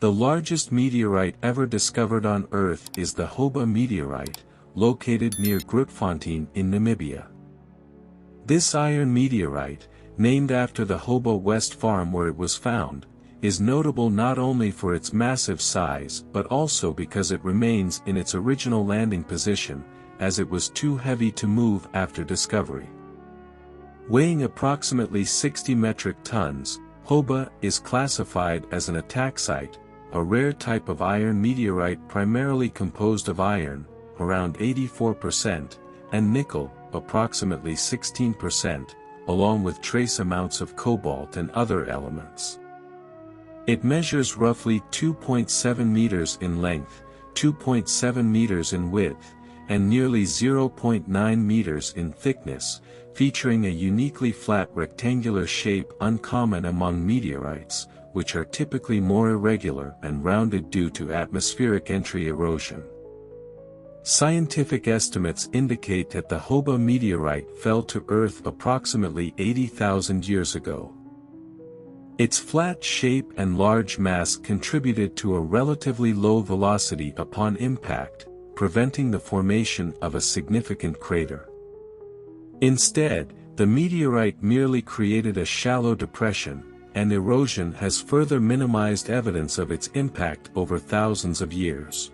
The largest meteorite ever discovered on Earth is the Hoba Meteorite, located near Grootfontein in Namibia. This iron meteorite, named after the Hoba West farm where it was found, is notable not only for its massive size but also because it remains in its original landing position, as it was too heavy to move after discovery. Weighing approximately 60 metric tons, Hoba is classified as an attack site, a rare type of iron meteorite primarily composed of iron, around 84%, and nickel, approximately 16%, along with trace amounts of cobalt and other elements. It measures roughly 2.7 meters in length, 2.7 meters in width, and nearly 0.9 meters in thickness, featuring a uniquely flat rectangular shape uncommon among meteorites, which are typically more irregular and rounded due to atmospheric entry erosion. Scientific estimates indicate that the Hoba meteorite fell to Earth approximately 80,000 years ago. Its flat shape and large mass contributed to a relatively low velocity upon impact, preventing the formation of a significant crater. Instead, the meteorite merely created a shallow depression, and erosion has further minimized evidence of its impact over thousands of years.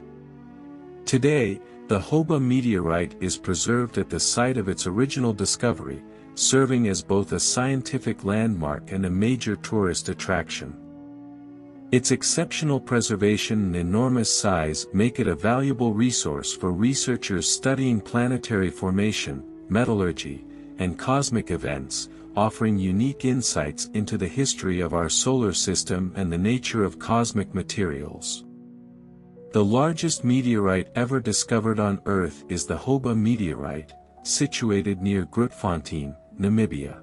Today, the Hoba meteorite is preserved at the site of its original discovery, serving as both a scientific landmark and a major tourist attraction. Its exceptional preservation and enormous size make it a valuable resource for researchers studying planetary formation, metallurgy, and cosmic events, offering unique insights into the history of our solar system and the nature of cosmic materials. The largest meteorite ever discovered on Earth is the Hoba meteorite, situated near Grootfontein, Namibia.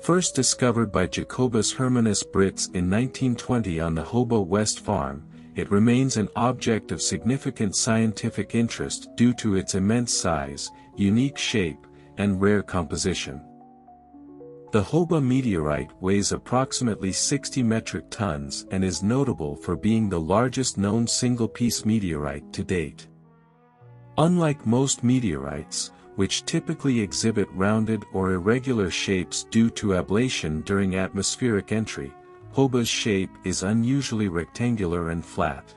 First discovered by Jacobus Hermanus Brits in 1920 on the Hoba West farm, it remains an object of significant scientific interest due to its immense size, unique shape, and rare composition. The Hoba meteorite weighs approximately 60 metric tons and is notable for being the largest known single-piece meteorite to date. Unlike most meteorites, which typically exhibit rounded or irregular shapes due to ablation during atmospheric entry, Hoba's shape is unusually rectangular and flat.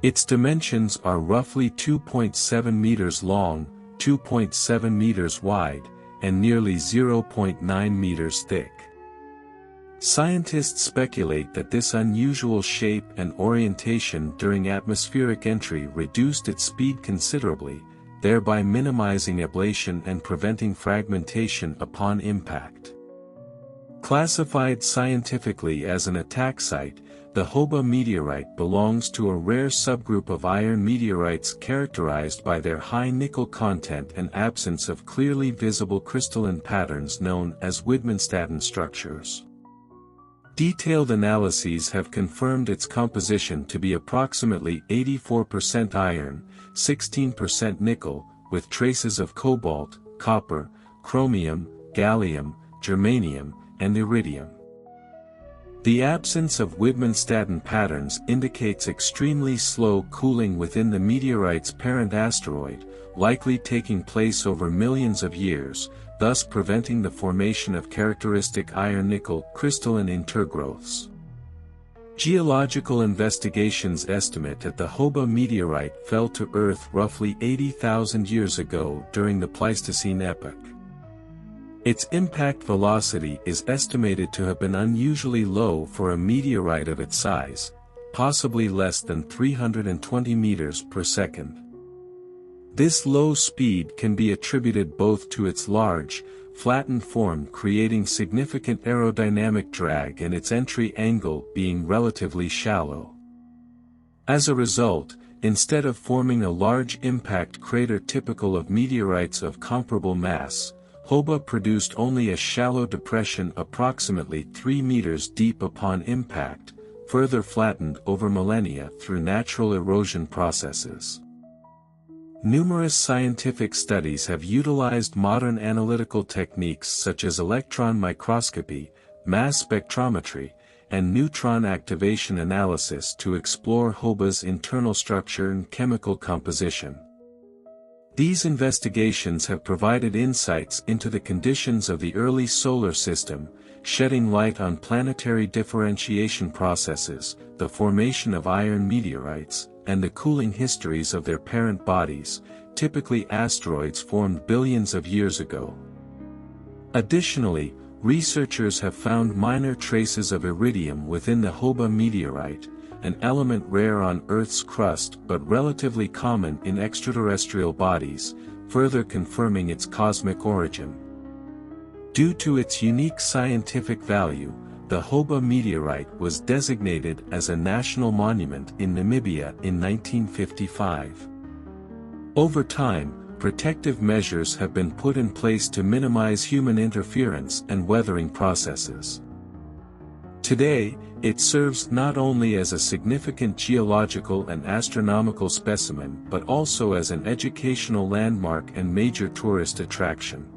Its dimensions are roughly 2.7 meters long, 2.7 meters wide, and nearly 0.9 meters thick. Scientists speculate that this unusual shape and orientation during atmospheric entry reduced its speed considerably, thereby minimizing ablation and preventing fragmentation upon impact. Classified scientifically as an attack site, the Hoba meteorite belongs to a rare subgroup of iron meteorites characterized by their high nickel content and absence of clearly visible crystalline patterns known as Widmanstätten structures. Detailed analyses have confirmed its composition to be approximately 84% iron, 16% nickel, with traces of cobalt, copper, chromium, gallium, germanium, and iridium. The absence of Widmanstätten patterns indicates extremely slow cooling within the meteorite's parent asteroid, likely taking place over millions of years, thus preventing the formation of characteristic iron-nickel crystalline intergrowths. Geological investigations estimate that the Hoba meteorite fell to Earth roughly 80,000 years ago during the Pleistocene epoch. Its impact velocity is estimated to have been unusually low for a meteorite of its size, possibly less than 320 meters per second. This low speed can be attributed both to its large, flattened form creating significant aerodynamic drag and its entry angle being relatively shallow. As a result, instead of forming a large impact crater typical of meteorites of comparable mass, Hoba produced only a shallow depression approximately 3 meters deep upon impact, further flattened over millennia through natural erosion processes. Numerous scientific studies have utilized modern analytical techniques such as electron microscopy, mass spectrometry, and neutron activation analysis to explore Hoba's internal structure and chemical composition. These investigations have provided insights into the conditions of the early solar system, shedding light on planetary differentiation processes, the formation of iron meteorites, and the cooling histories of their parent bodies, typically asteroids formed billions of years ago. Additionally, researchers have found minor traces of iridium within the Hoba meteorite, an element rare on Earth's crust but relatively common in extraterrestrial bodies, further confirming its cosmic origin. Due to its unique scientific value, the Hoba meteorite was designated as a national monument in Namibia in 1955. Over time, protective measures have been put in place to minimize human interference and weathering processes. Today, it serves not only as a significant geological and astronomical specimen but also as an educational landmark and major tourist attraction.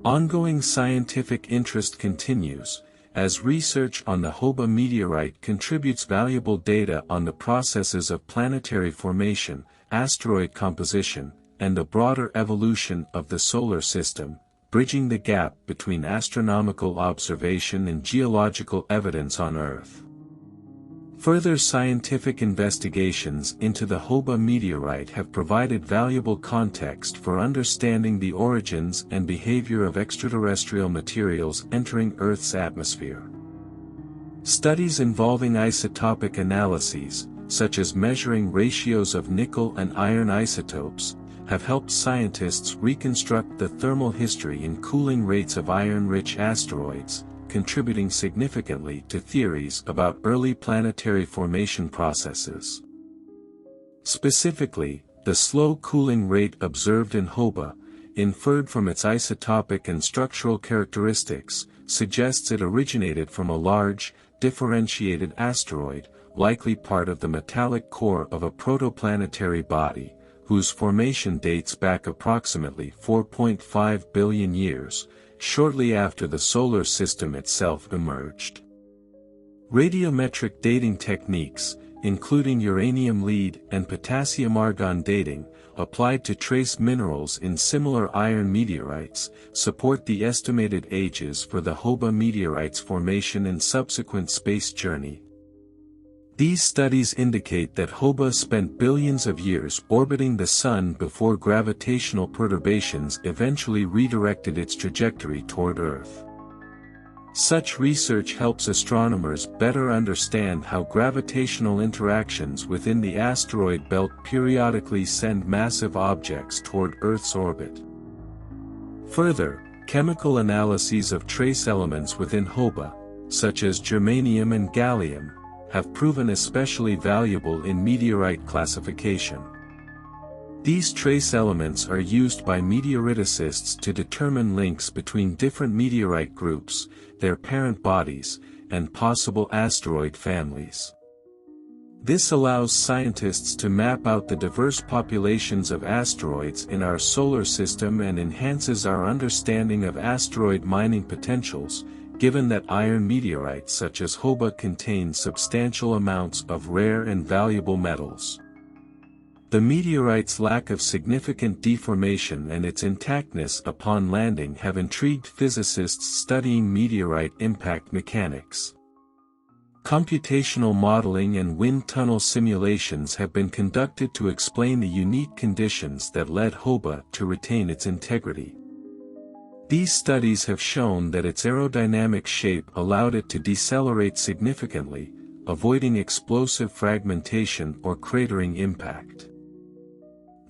Ongoing scientific interest continues, as research on the Hoba meteorite contributes valuable data on the processes of planetary formation, asteroid composition, and the broader evolution of the solar system, bridging the gap between astronomical observation and geological evidence on Earth. Further scientific investigations into the Hoba meteorite have provided valuable context for understanding the origins and behavior of extraterrestrial materials entering Earth's atmosphere. Studies involving isotopic analyses, such as measuring ratios of nickel and iron isotopes, have helped scientists reconstruct the thermal history and cooling rates of iron-rich asteroids, contributing significantly to theories about early planetary formation processes. Specifically, the slow cooling rate observed in Hoba, inferred from its isotopic and structural characteristics, suggests it originated from a large, differentiated asteroid, likely part of the metallic core of a protoplanetary body, whose formation dates back approximately 4.5 billion years, shortly after the solar system itself emerged. Radiometric dating techniques, including uranium lead and potassium argon dating, applied to trace minerals in similar iron meteorites, support the estimated ages for the Hoba meteorite's formation and subsequent space journey. These studies indicate that Hoba spent billions of years orbiting the Sun before gravitational perturbations eventually redirected its trajectory toward Earth. Such research helps astronomers better understand how gravitational interactions within the asteroid belt periodically send massive objects toward Earth's orbit. Further, chemical analyses of trace elements within Hoba, such as germanium and gallium, have proven especially valuable in meteorite classification. These trace elements are used by meteoriticists to determine links between different meteorite groups, their parent bodies, and possible asteroid families. This allows scientists to map out the diverse populations of asteroids in our solar system and enhances our understanding of asteroid mining potentials, given that iron meteorites such as Hoba contain substantial amounts of rare and valuable metals. The meteorite's lack of significant deformation and its intactness upon landing have intrigued physicists studying meteorite impact mechanics. Computational modeling and wind tunnel simulations have been conducted to explain the unique conditions that led Hoba to retain its integrity. These studies have shown that its aerodynamic shape allowed it to decelerate significantly, avoiding explosive fragmentation or cratering impact.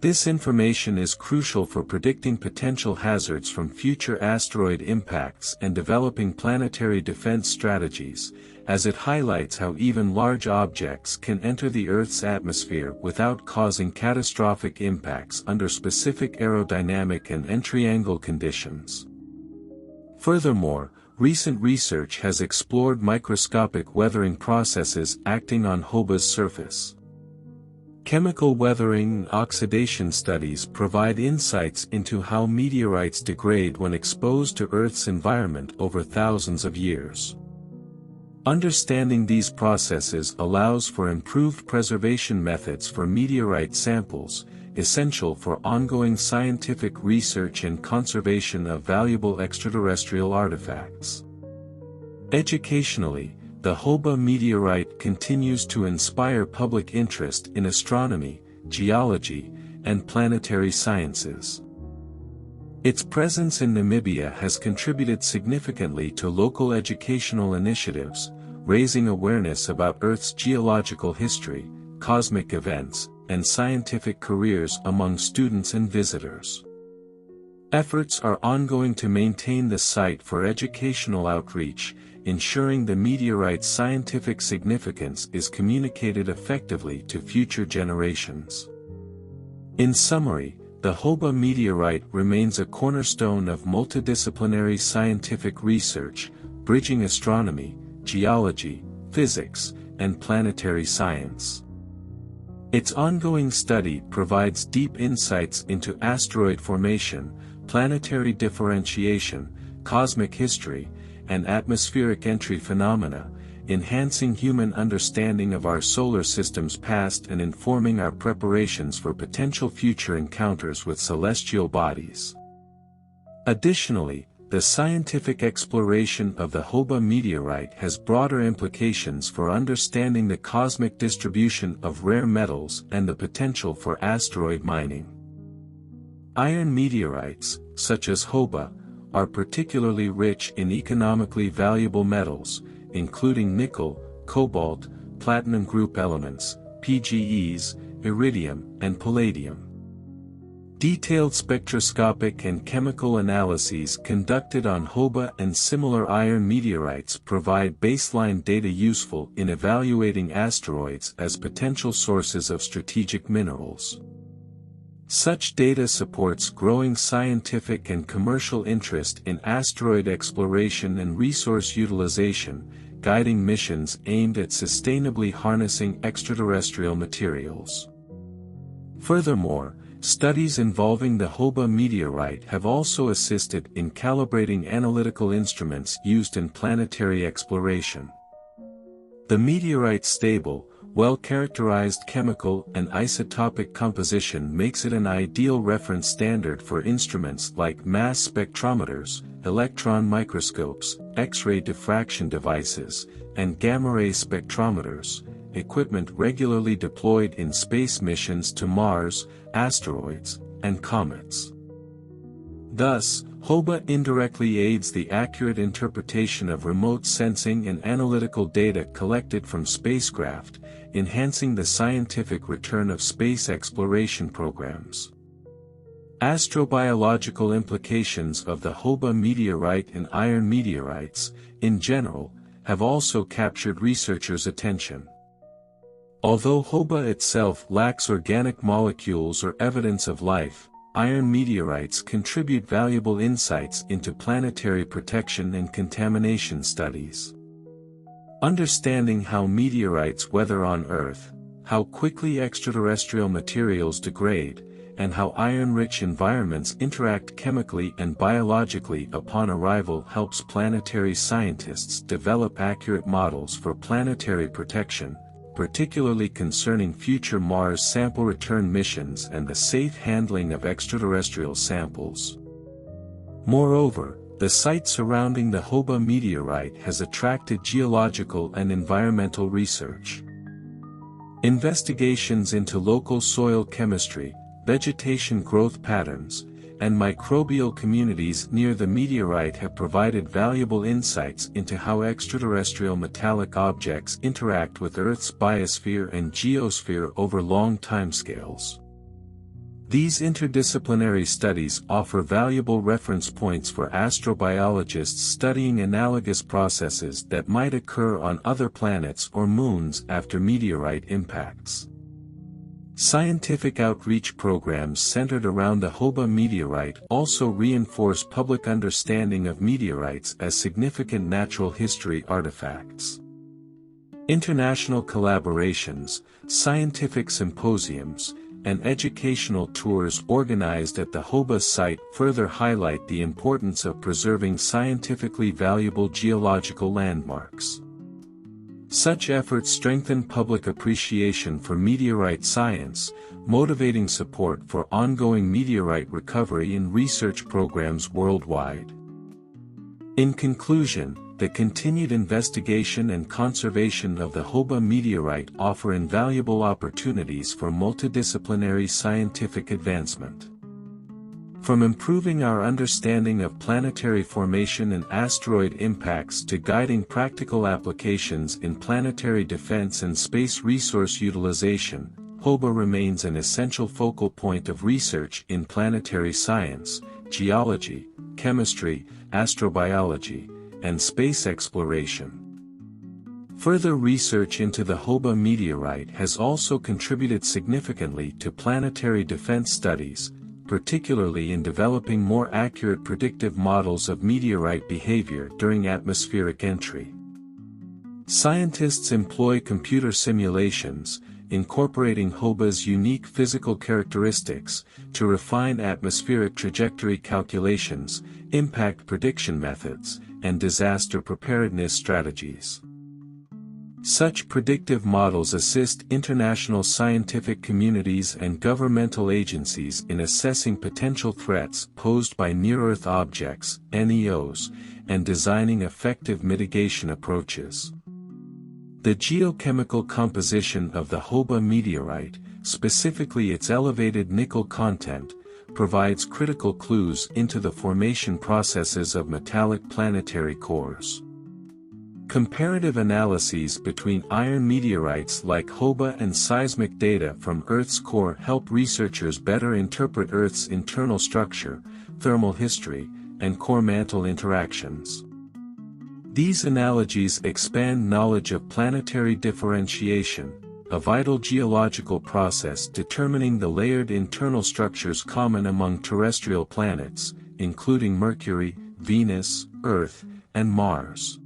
This information is crucial for predicting potential hazards from future asteroid impacts and developing planetary defense strategies, as it highlights how even large objects can enter the Earth's atmosphere without causing catastrophic impacts under specific aerodynamic and entry angle conditions. Furthermore, recent research has explored microscopic weathering processes acting on Hoba's surface. Chemical weathering and oxidation studies provide insights into how meteorites degrade when exposed to Earth's environment over thousands of years. Understanding these processes allows for improved preservation methods for meteorite samples, essential for ongoing scientific research and conservation of valuable extraterrestrial artifacts. Educationally, the Hoba Meteorite continues to inspire public interest in astronomy, geology, and planetary sciences. Its presence in Namibia has contributed significantly to local educational initiatives, raising awareness about Earth's geological history, cosmic events, and scientific careers among students and visitors. Efforts are ongoing to maintain the site for educational outreach, ensuring the meteorite's scientific significance is communicated effectively to future generations. In summary, the Hoba Meteorite remains a cornerstone of multidisciplinary scientific research, bridging astronomy, geology, physics, and planetary science. Its ongoing study provides deep insights into asteroid formation, planetary differentiation, cosmic history, and atmospheric entry phenomena, enhancing human understanding of our solar system's past and informing our preparations for potential future encounters with celestial bodies. Additionally, the scientific exploration of the Hoba meteorite has broader implications for understanding the cosmic distribution of rare metals and the potential for asteroid mining. Iron meteorites, such as Hoba, are particularly rich in economically valuable metals, including nickel, cobalt, platinum group elements, PGEs, iridium, and palladium. Detailed spectroscopic and chemical analyses conducted on Hoba and similar iron meteorites provide baseline data useful in evaluating asteroids as potential sources of strategic minerals. Such data supports growing scientific and commercial interest in asteroid exploration and resource utilization, guiding missions aimed at sustainably harnessing extraterrestrial materials. Furthermore, studies involving the Hoba meteorite have also assisted in calibrating analytical instruments used in planetary exploration. The meteorite's stable, well-characterized chemical and isotopic composition makes it an ideal reference standard for instruments like mass spectrometers, electron microscopes, X-ray diffraction devices, and gamma-ray spectrometers, equipment regularly deployed in space missions to Mars, asteroids, and comets. Thus, Hoba indirectly aids the accurate interpretation of remote sensing and analytical data collected from spacecraft, enhancing the scientific return of space exploration programs. Astrobiological implications of the Hoba meteorite and iron meteorites, in general, have also captured researchers' attention. Although Hoba itself lacks organic molecules or evidence of life, iron meteorites contribute valuable insights into planetary protection and contamination studies. Understanding how meteorites weather on Earth, how quickly extraterrestrial materials degrade, and how iron-rich environments interact chemically and biologically upon arrival helps planetary scientists develop accurate models for planetary protection, particularly concerning future Mars sample return missions and the safe handling of extraterrestrial samples. Moreover, the site surrounding the Hoba meteorite has attracted geological and environmental research. Investigations into local soil chemistry, vegetation growth patterns, and microbial communities near the meteorite have provided valuable insights into how extraterrestrial metallic objects interact with Earth's biosphere and geosphere over long timescales. These interdisciplinary studies offer valuable reference points for astrobiologists studying analogous processes that might occur on other planets or moons after meteorite impacts. Scientific outreach programs centered around the Hoba meteorite also reinforce public understanding of meteorites as significant natural history artifacts. International collaborations, scientific symposiums, and educational tours organized at the Hoba site further highlight the importance of preserving scientifically valuable geological landmarks. Such efforts strengthen public appreciation for meteorite science, motivating support for ongoing meteorite recovery and research programs worldwide. In conclusion, the continued investigation and conservation of the Hoba meteorite offer invaluable opportunities for multidisciplinary scientific advancement. From improving our understanding of planetary formation and asteroid impacts to guiding practical applications in planetary defense and space resource utilization, Hoba remains an essential focal point of research in planetary science, geology, chemistry, astrobiology, and space exploration. Further research into the Hoba meteorite has also contributed significantly to planetary defense studies, particularly in developing more accurate predictive models of meteorite behavior during atmospheric entry. Scientists employ computer simulations, incorporating Hoba's unique physical characteristics, to refine atmospheric trajectory calculations, impact prediction methods, and disaster preparedness strategies. Such predictive models assist international scientific communities and governmental agencies in assessing potential threats posed by near-Earth objects, NEOs, and designing effective mitigation approaches. The geochemical composition of the Hoba meteorite, specifically its elevated nickel content, provides critical clues into the formation processes of metallic planetary cores. Comparative analyses between iron meteorites like Hoba and seismic data from Earth's core help researchers better interpret Earth's internal structure, thermal history, and core mantle interactions. These analogies expand knowledge of planetary differentiation, a vital geological process determining the layered internal structures common among terrestrial planets, including Mercury, Venus, Earth, and Mars.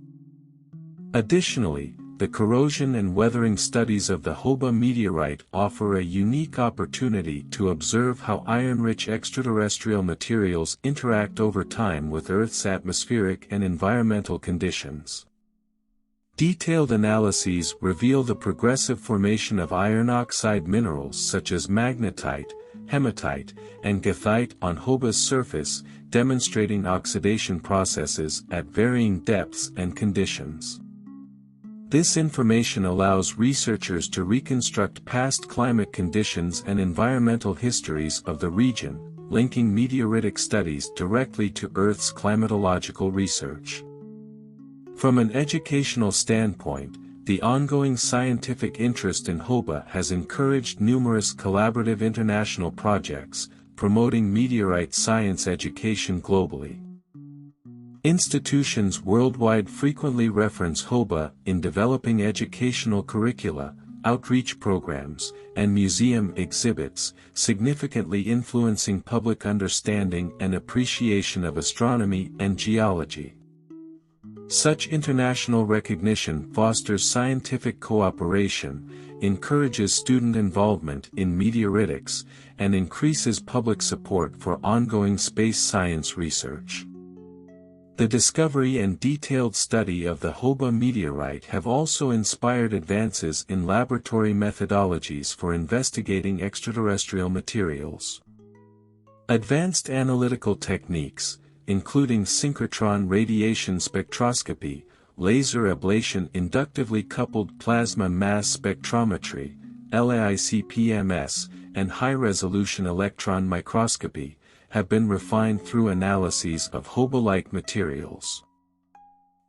Additionally, the corrosion and weathering studies of the Hoba meteorite offer a unique opportunity to observe how iron-rich extraterrestrial materials interact over time with Earth's atmospheric and environmental conditions. Detailed analyses reveal the progressive formation of iron oxide minerals such as magnetite, hematite, and goethite on Hoba's surface, demonstrating oxidation processes at varying depths and conditions. This information allows researchers to reconstruct past climate conditions and environmental histories of the region, linking meteoritic studies directly to Earth's climatological research. From an educational standpoint, the ongoing scientific interest in Hoba has encouraged numerous collaborative international projects, promoting meteorite science education globally. Institutions worldwide frequently reference Hoba in developing educational curricula, outreach programs, and museum exhibits, significantly influencing public understanding and appreciation of astronomy and geology. Such international recognition fosters scientific cooperation, encourages student involvement in meteoritics, and increases public support for ongoing space science research. The discovery and detailed study of the Hoba meteorite have also inspired advances in laboratory methodologies for investigating extraterrestrial materials. Advanced analytical techniques, including synchrotron radiation spectroscopy, laser ablation inductively coupled plasma mass spectrometry, LAICPMS, and high-resolution electron microscopy, have been refined through analyses of Hoba-like materials.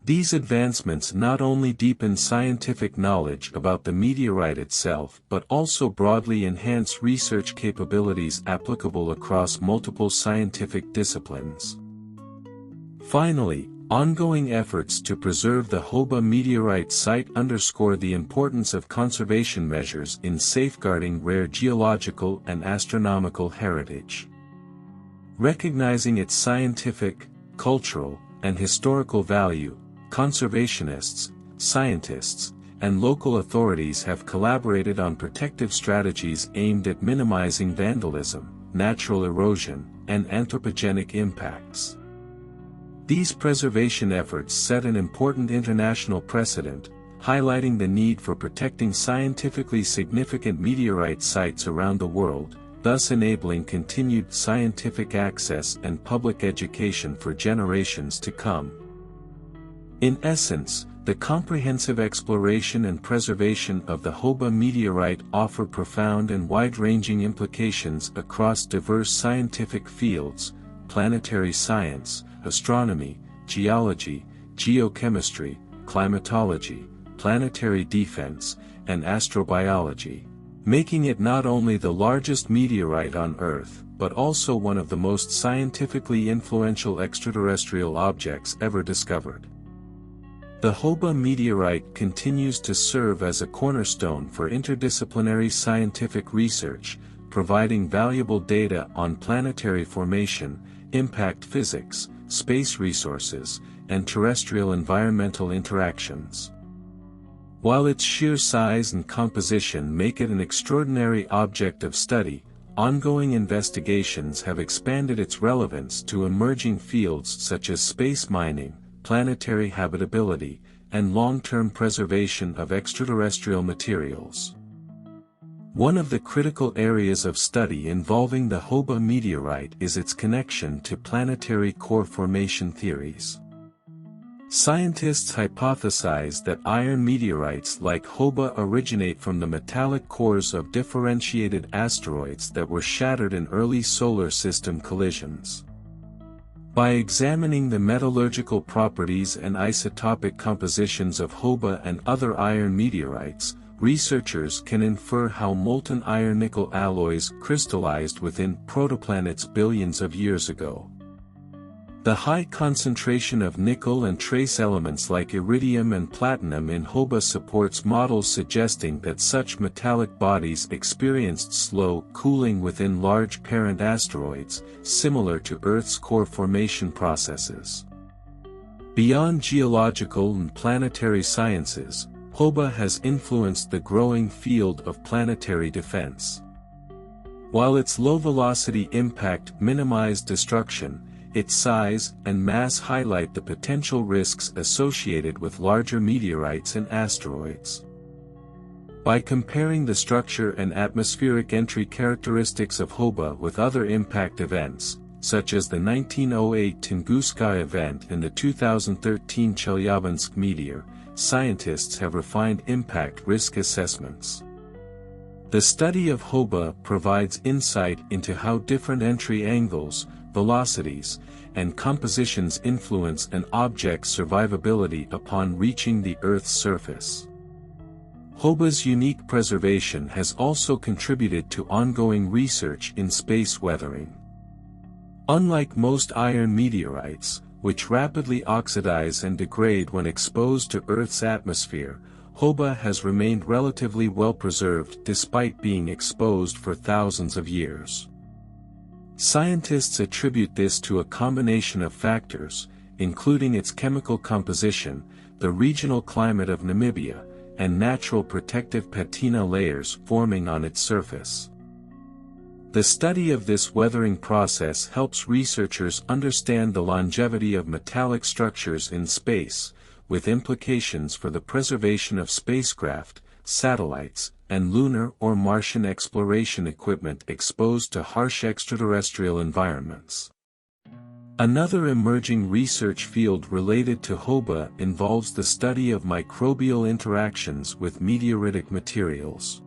These advancements not only deepen scientific knowledge about the meteorite itself but also broadly enhance research capabilities applicable across multiple scientific disciplines. Finally, ongoing efforts to preserve the Hoba meteorite site underscore the importance of conservation measures in safeguarding rare geological and astronomical heritage. Recognizing its scientific, cultural, and historical value, conservationists, scientists, and local authorities have collaborated on protective strategies aimed at minimizing vandalism, natural erosion, and anthropogenic impacts. These preservation efforts set an important international precedent, highlighting the need for protecting scientifically significant meteorite sites around the world, thus enabling continued scientific access and public education for generations to come. In essence, the comprehensive exploration and preservation of the Hoba meteorite offer profound and wide-ranging implications across diverse scientific fields: planetary science, astronomy, geology, geochemistry, climatology, planetary defense, and astrobiology, making it not only the largest meteorite on Earth, but also one of the most scientifically influential extraterrestrial objects ever discovered. The Hoba meteorite continues to serve as a cornerstone for interdisciplinary scientific research, providing valuable data on planetary formation, impact physics, space resources, and terrestrial environmental interactions. While its sheer size and composition make it an extraordinary object of study, ongoing investigations have expanded its relevance to emerging fields such as space mining, planetary habitability, and long-term preservation of extraterrestrial materials. One of the critical areas of study involving the Hoba meteorite is its connection to planetary core formation theories. Scientists hypothesize that iron meteorites like Hoba originate from the metallic cores of differentiated asteroids that were shattered in early solar system collisions. By examining the metallurgical properties and isotopic compositions of Hoba and other iron meteorites, researchers can infer how molten iron-nickel alloys crystallized within protoplanets billions of years ago. The high concentration of nickel and trace elements like iridium and platinum in Hoba supports models suggesting that such metallic bodies experienced slow cooling within large parent asteroids, similar to Earth's core formation processes. Beyond geological and planetary sciences, Hoba has influenced the growing field of planetary defense. While its low-velocity impact minimized destruction, its size and mass highlight the potential risks associated with larger meteorites and asteroids. By comparing the structure and atmospheric entry characteristics of Hoba with other impact events, such as the 1908 Tunguska event and the 2013 Chelyabinsk meteor, scientists have refined impact risk assessments. The study of Hoba provides insight into how different entry angles, velocities, and compositions influence an object's survivability upon reaching the Earth's surface. Hoba's unique preservation has also contributed to ongoing research in space weathering. Unlike most iron meteorites, which rapidly oxidize and degrade when exposed to Earth's atmosphere, Hoba has remained relatively well preserved despite being exposed for thousands of years. Scientists attribute this to a combination of factors, including its chemical composition, the regional climate of Namibia, and natural protective patina layers forming on its surface. The study of this weathering process helps researchers understand the longevity of metallic structures in space, with implications for the preservation of spacecraft, satellites, and lunar or Martian exploration equipment exposed to harsh extraterrestrial environments. Another emerging research field related to Hoba involves the study of microbial interactions with meteoritic materials.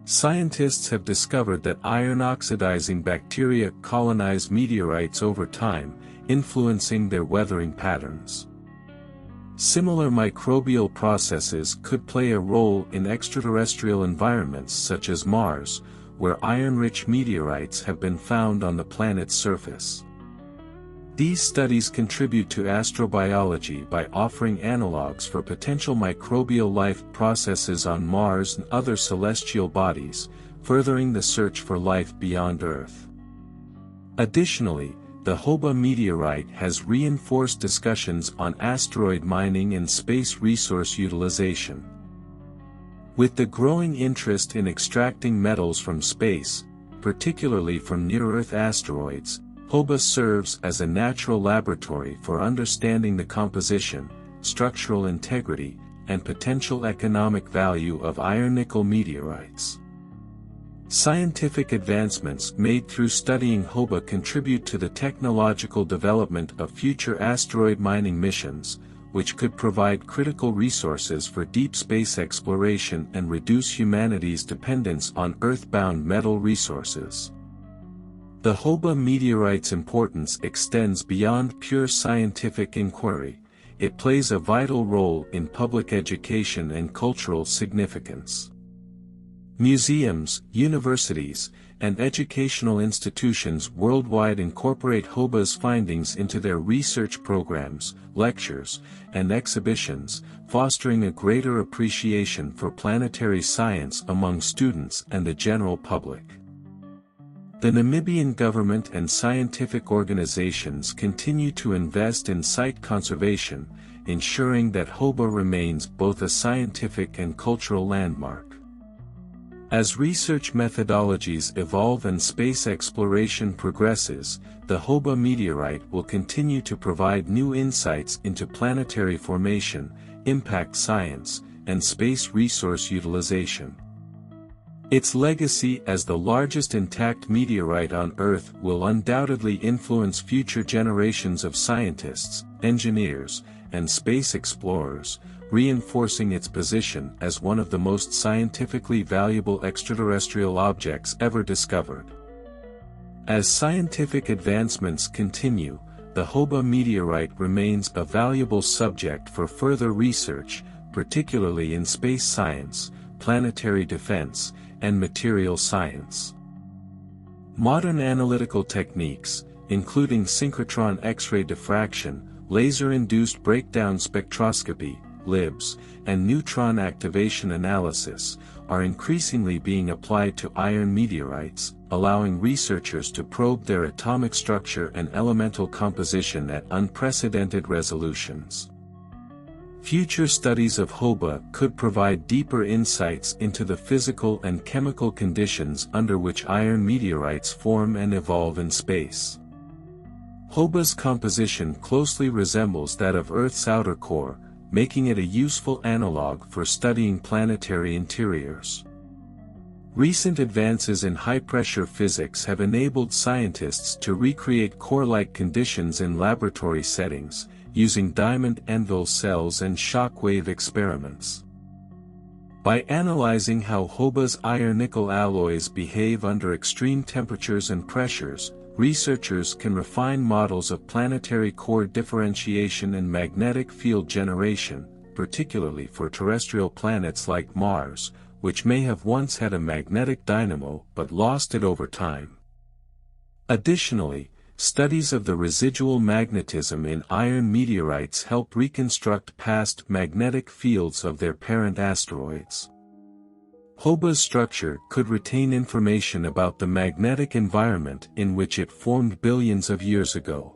Scientists have discovered that iron-oxidizing bacteria colonize meteorites over time, influencing their weathering patterns. Similar microbial processes could play a role in extraterrestrial environments such as Mars, where iron-rich meteorites have been found on the planet's surface. These studies contribute to astrobiology by offering analogues for potential microbial life processes on Mars and other celestial bodies, furthering the search for life beyond Earth. Additionally, the Hoba meteorite has reinforced discussions on asteroid mining and space resource utilization. With the growing interest in extracting metals from space, particularly from near-Earth asteroids, Hoba serves as a natural laboratory for understanding the composition, structural integrity, and potential economic value of iron-nickel meteorites. Scientific advancements made through studying Hoba contribute to the technological development of future asteroid mining missions, which could provide critical resources for deep space exploration and reduce humanity's dependence on Earth-bound metal resources. The Hoba meteorite's importance extends beyond pure scientific inquiry. It plays a vital role in public education and cultural significance. Museums, universities, and educational institutions worldwide incorporate Hoba's findings into their research programs, lectures, and exhibitions, fostering a greater appreciation for planetary science among students and the general public. The Namibian government and scientific organizations continue to invest in site conservation, ensuring that Hoba remains both a scientific and cultural landmark. As research methodologies evolve and space exploration progresses, the Hoba meteorite will continue to provide new insights into planetary formation, impact science, and space resource utilization. Its legacy as the largest intact meteorite on Earth will undoubtedly influence future generations of scientists, engineers, and space explorers, reinforcing its position as one of the most scientifically valuable extraterrestrial objects ever discovered. As scientific advancements continue, the Hoba meteorite remains a valuable subject for further research, particularly in space science, planetary defense, and material science. Modern analytical techniques, including synchrotron X-ray diffraction, laser-induced breakdown spectroscopy, LIBS, and neutron activation analysis, are increasingly being applied to iron meteorites, allowing researchers to probe their atomic structure and elemental composition at unprecedented resolutions. Future studies of Hoba could provide deeper insights into the physical and chemical conditions under which iron meteorites form and evolve in space. Hoba's composition closely resembles that of Earth's outer core, making it a useful analog for studying planetary interiors. Recent advances in high-pressure physics have enabled scientists to recreate core-like conditions in laboratory settings, using diamond anvil cells and shock-wave experiments. By analyzing how Hoba's iron-nickel alloys behave under extreme temperatures and pressures, researchers can refine models of planetary core differentiation and magnetic field generation, particularly for terrestrial planets like Mars, which may have once had a magnetic dynamo but lost it over time. Additionally, studies of the residual magnetism in iron meteorites help reconstruct past magnetic fields of their parent asteroids. Hoba's structure could retain information about the magnetic environment in which it formed billions of years ago.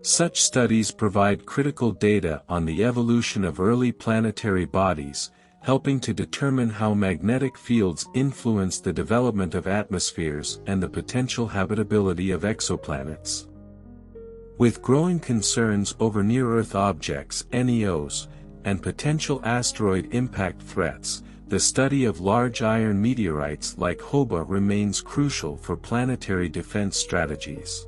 Such studies provide critical data on the evolution of early planetary bodies, helping to determine how magnetic fields influence the development of atmospheres and the potential habitability of exoplanets. With growing concerns over near-Earth objects (NEOs) and potential asteroid impact threats, the study of large iron meteorites like Hoba remains crucial for planetary defense strategies.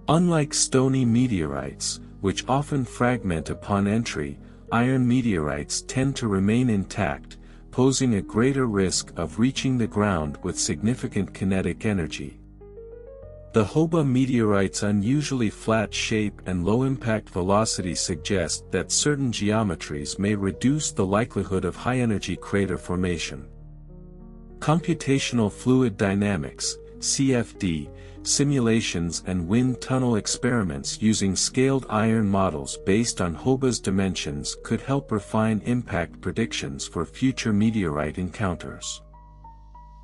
Unlike stony meteorites, which often fragment upon entry, iron meteorites tend to remain intact, posing a greater risk of reaching the ground with significant kinetic energy. The Hoba meteorite's unusually flat shape and low impact velocity suggest that certain geometries may reduce the likelihood of high-energy crater formation. Computational fluid dynamics (CFD) simulations and wind tunnel experiments using scaled iron models based on Hoba's dimensions could help refine impact predictions for future meteorite encounters.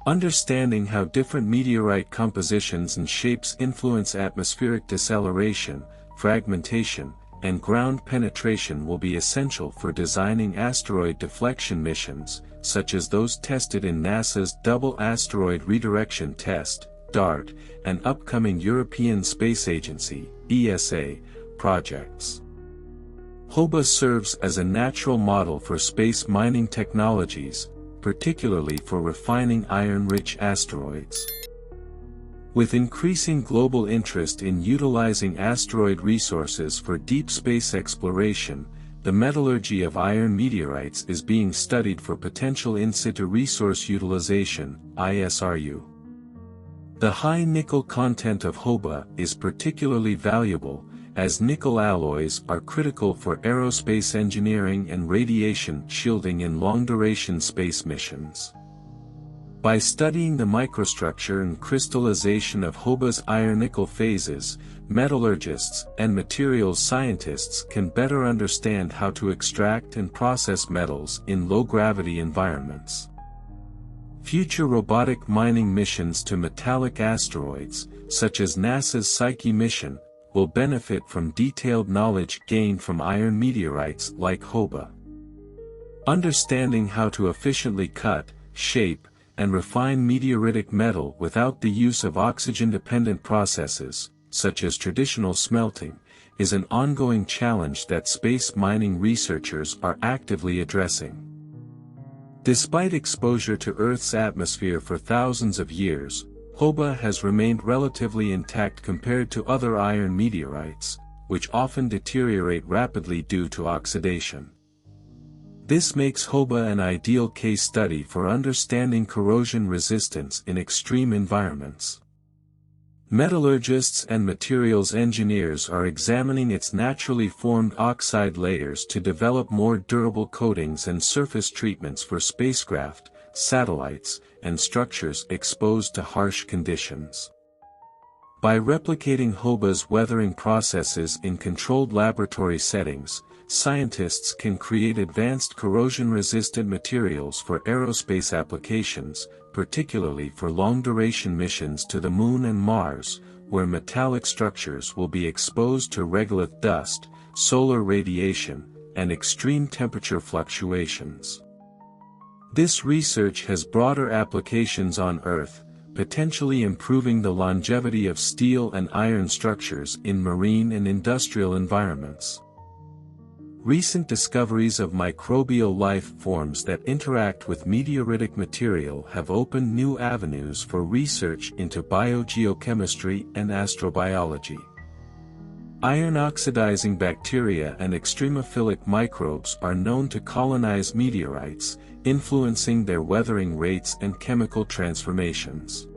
Understanding how different meteorite compositions and shapes influence atmospheric deceleration, fragmentation, and ground penetration will be essential for designing asteroid deflection missions, such as those tested in NASA's Double Asteroid Redirection Test (DART), and upcoming European Space Agency (ESA) projects. Hoba serves as a natural model for space mining technologies, particularly for refining iron-rich asteroids. With increasing global interest in utilizing asteroid resources for deep space exploration, the metallurgy of iron meteorites is being studied for potential in-situ resource utilization, ISRU. The high nickel content of Hoba is particularly valuable, as nickel alloys are critical for aerospace engineering and radiation shielding in long-duration space missions. By studying the microstructure and crystallization of Hoba's iron-nickel phases, metallurgists and materials scientists can better understand how to extract and process metals in low-gravity environments. Future robotic mining missions to metallic asteroids, such as NASA's Psyche mission, will benefit from detailed knowledge gained from iron meteorites like Hoba. Understanding how to efficiently cut, shape, and refine meteoritic metal without the use of oxygen-dependent processes, such as traditional smelting, is an ongoing challenge that space mining researchers are actively addressing. Despite exposure to Earth's atmosphere for thousands of years, Hoba has remained relatively intact compared to other iron meteorites, which often deteriorate rapidly due to oxidation. This makes Hoba an ideal case study for understanding corrosion resistance in extreme environments. Metallurgists and materials engineers are examining its naturally formed oxide layers to develop more durable coatings and surface treatments for spacecraft, satellites, and structures exposed to harsh conditions. By replicating Hoba's weathering processes in controlled laboratory settings, scientists can create advanced corrosion-resistant materials for aerospace applications, particularly for long-duration missions to the Moon and Mars, where metallic structures will be exposed to regolith dust, solar radiation, and extreme temperature fluctuations. This research has broader applications on Earth, potentially improving the longevity of steel and iron structures in marine and industrial environments. Recent discoveries of microbial life forms that interact with meteoritic material have opened new avenues for research into biogeochemistry and astrobiology. Iron-oxidizing bacteria and extremophilic microbes are known to colonize meteorites, influencing their weathering rates and chemical transformations.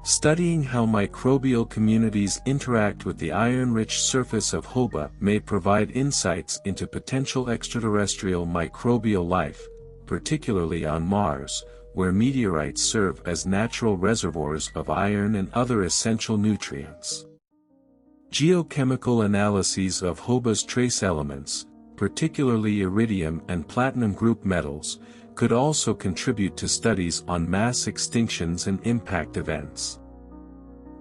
Studying how microbial communities interact with the iron-rich surface of Hoba may provide insights into potential extraterrestrial microbial life, particularly on Mars, where meteorites serve as natural reservoirs of iron and other essential nutrients. Geochemical analyses of Hoba's trace elements, particularly iridium and platinum group metals, could also contribute to studies on mass extinctions and impact events.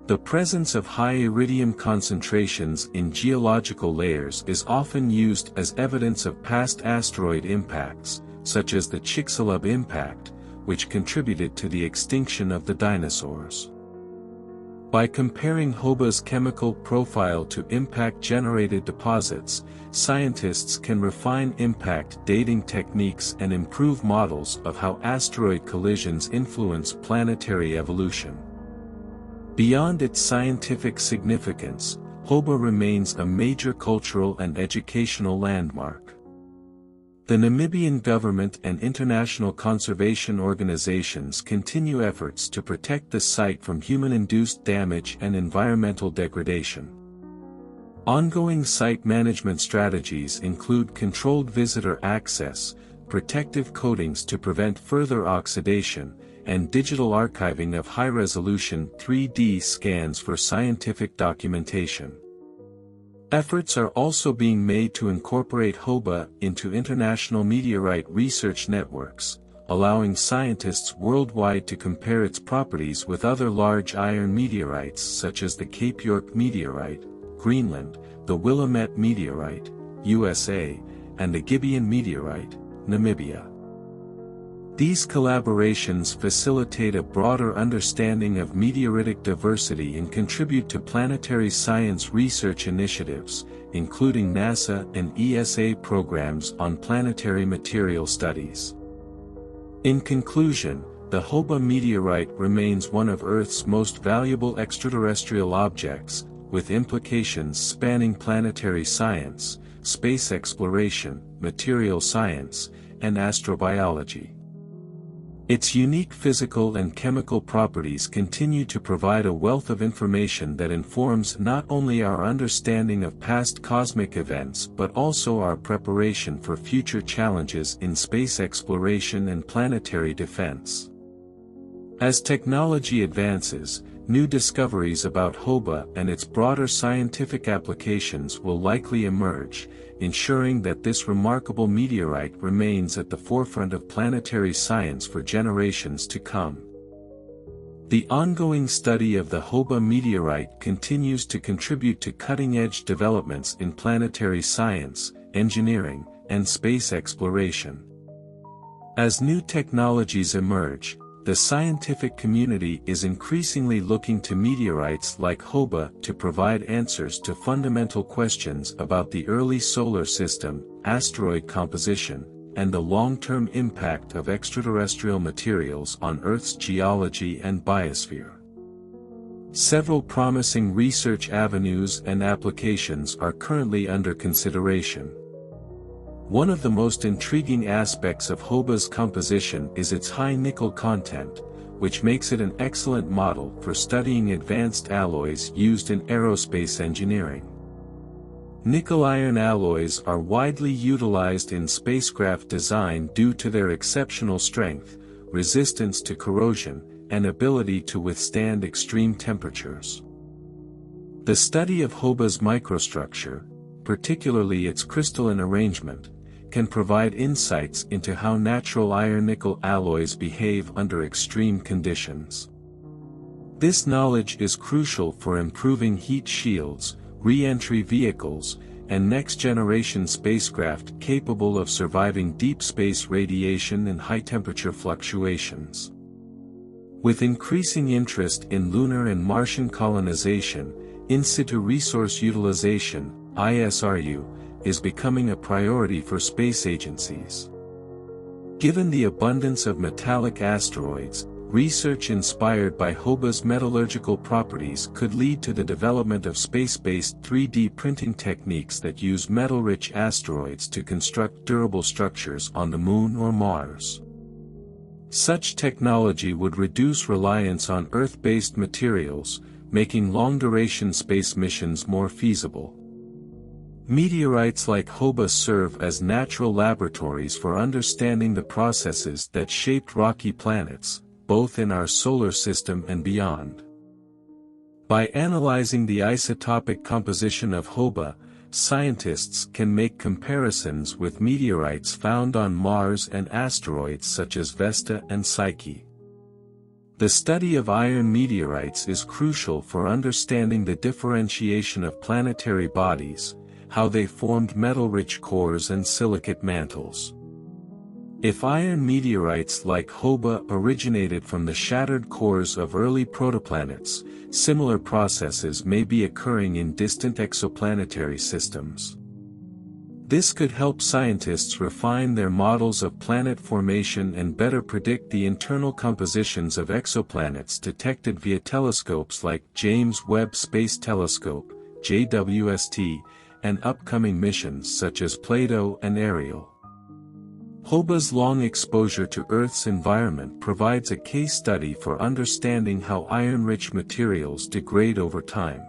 The presence of high iridium concentrations in geological layers is often used as evidence of past asteroid impacts, such as the Chicxulub impact, which contributed to the extinction of the dinosaurs. By comparing Hoba's chemical profile to impact-generated deposits, scientists can refine impact dating techniques and improve models of how asteroid collisions influence planetary evolution. Beyond its scientific significance, Hoba remains a major cultural and educational landmark. The Namibian government and international conservation organizations continue efforts to protect the site from human-induced damage and environmental degradation. Ongoing site management strategies include controlled visitor access, protective coatings to prevent further oxidation, and digital archiving of high-resolution 3D scans for scientific documentation. Efforts are also being made to incorporate Hoba into international meteorite research networks, allowing scientists worldwide to compare its properties with other large iron meteorites such as the Cape York meteorite, Greenland, the Willamette meteorite, USA, and the Gibeon meteorite, Namibia. These collaborations facilitate a broader understanding of meteoritic diversity and contribute to planetary science research initiatives, including NASA and ESA programs on planetary material studies. In conclusion, the Hoba meteorite remains one of Earth's most valuable extraterrestrial objects, with implications spanning planetary science, space exploration, material science, and astrobiology. Its unique physical and chemical properties continue to provide a wealth of information that informs not only our understanding of past cosmic events but also our preparation for future challenges in space exploration and planetary defense. As technology advances, new discoveries about Hoba and its broader scientific applications will likely emerge, ensuring that this remarkable meteorite remains at the forefront of planetary science for generations to come. The ongoing study of the Hoba meteorite continues to contribute to cutting-edge developments in planetary science, engineering, and space exploration. As new technologies emerge, the scientific community is increasingly looking to meteorites like Hoba to provide answers to fundamental questions about the early solar system, asteroid composition, and the long-term impact of extraterrestrial materials on Earth's geology and biosphere. Several promising research avenues and applications are currently under consideration. One of the most intriguing aspects of Hoba's composition is its high nickel content, which makes it an excellent model for studying advanced alloys used in aerospace engineering. Nickel-iron alloys are widely utilized in spacecraft design due to their exceptional strength, resistance to corrosion, and ability to withstand extreme temperatures. The study of Hoba's microstructure, particularly its crystalline arrangement, can provide insights into how natural iron-nickel alloys behave under extreme conditions. This knowledge is crucial for improving heat shields, re-entry vehicles, and next-generation spacecraft capable of surviving deep space radiation and high-temperature fluctuations. With increasing interest in lunar and Martian colonization, in-situ resource utilization, ISRU, is becoming a priority for space agencies. Given the abundance of metallic asteroids, research inspired by Hoba's metallurgical properties could lead to the development of space-based 3D printing techniques that use metal-rich asteroids to construct durable structures on the Moon or Mars. Such technology would reduce reliance on Earth-based materials, making long-duration space missions more feasible. Meteorites like Hoba serve as natural laboratories for understanding the processes that shaped rocky planets, both in our solar system and beyond. By analyzing the isotopic composition of Hoba, scientists can make comparisons with meteorites found on Mars and asteroids such as Vesta and Psyche. The study of iron meteorites is crucial for understanding the differentiation of planetary bodies, how they formed metal-rich cores and silicate mantles. If iron meteorites like Hoba originated from the shattered cores of early protoplanets, similar processes may be occurring in distant exoplanetary systems. This could help scientists refine their models of planet formation and better predict the internal compositions of exoplanets detected via telescopes like James Webb Space Telescope, JWST, and upcoming missions such as Plato and Ariel. Hoba's long exposure to Earth's environment provides a case study for understanding how iron-rich materials degrade over time.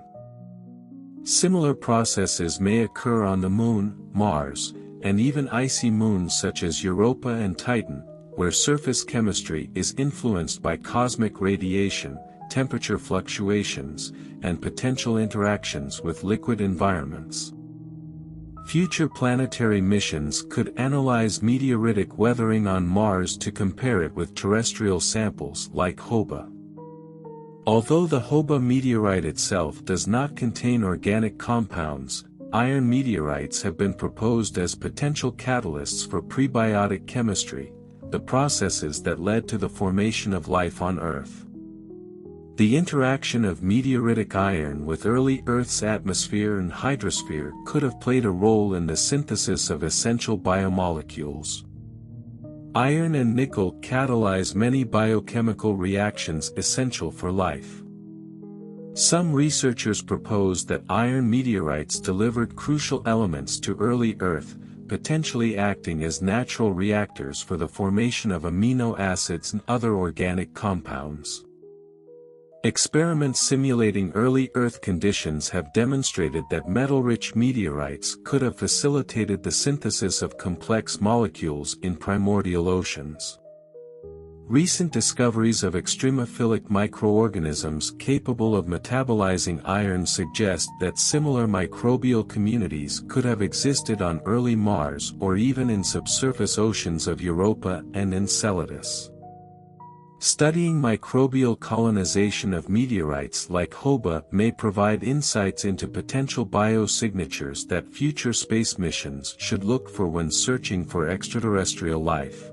Similar processes may occur on the Moon, Mars, and even icy moons such as Europa and Titan, where surface chemistry is influenced by cosmic radiation, temperature fluctuations, and potential interactions with liquid environments. Future planetary missions could analyze meteoritic weathering on Mars to compare it with terrestrial samples like Hoba. Although the Hoba meteorite itself does not contain organic compounds, iron meteorites have been proposed as potential catalysts for prebiotic chemistry, the processes that led to the formation of life on Earth. The interaction of meteoritic iron with early Earth's atmosphere and hydrosphere could have played a role in the synthesis of essential biomolecules. Iron and nickel catalyze many biochemical reactions essential for life. Some researchers propose that iron meteorites delivered crucial elements to early Earth, potentially acting as natural reactors for the formation of amino acids and other organic compounds. Experiments simulating early Earth conditions have demonstrated that metal-rich meteorites could have facilitated the synthesis of complex molecules in primordial oceans. Recent discoveries of extremophilic microorganisms capable of metabolizing iron suggest that similar microbial communities could have existed on early Mars or even in subsurface oceans of Europa and Enceladus. Studying microbial colonization of meteorites like Hoba may provide insights into potential biosignatures that future space missions should look for when searching for extraterrestrial life.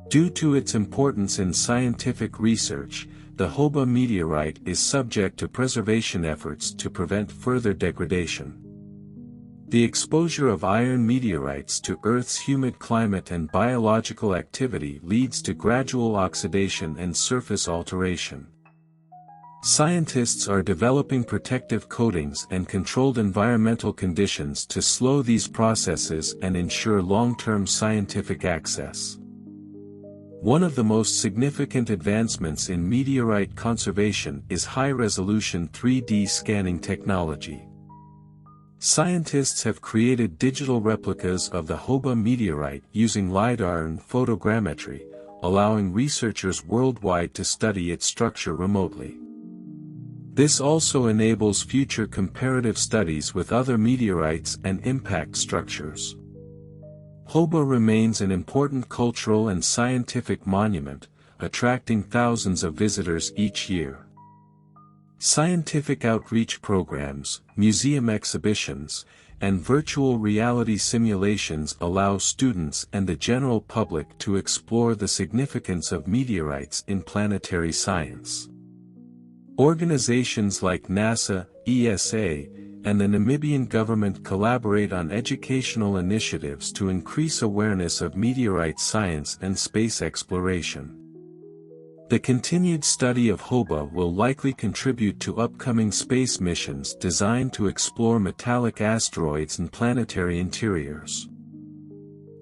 Due to its importance in scientific research, the Hoba meteorite is subject to preservation efforts to prevent further degradation. The exposure of iron meteorites to Earth's humid climate and biological activity leads to gradual oxidation and surface alteration. Scientists are developing protective coatings and controlled environmental conditions to slow these processes and ensure long-term scientific access. One of the most significant advancements in meteorite conservation is high-resolution 3D scanning technology. Scientists have created digital replicas of the Hoba meteorite using LiDAR and photogrammetry, allowing researchers worldwide to study its structure remotely. This also enables future comparative studies with other meteorites and impact structures. Hoba remains an important cultural and scientific monument, attracting thousands of visitors each year. Scientific outreach programs, museum exhibitions, and virtual reality simulations allow students and the general public to explore the significance of meteorites in planetary science. Organizations like NASA, ESA, and the Namibian government collaborate on educational initiatives to increase awareness of meteorite science and space exploration. The continued study of Hoba will likely contribute to upcoming space missions designed to explore metallic asteroids and planetary interiors.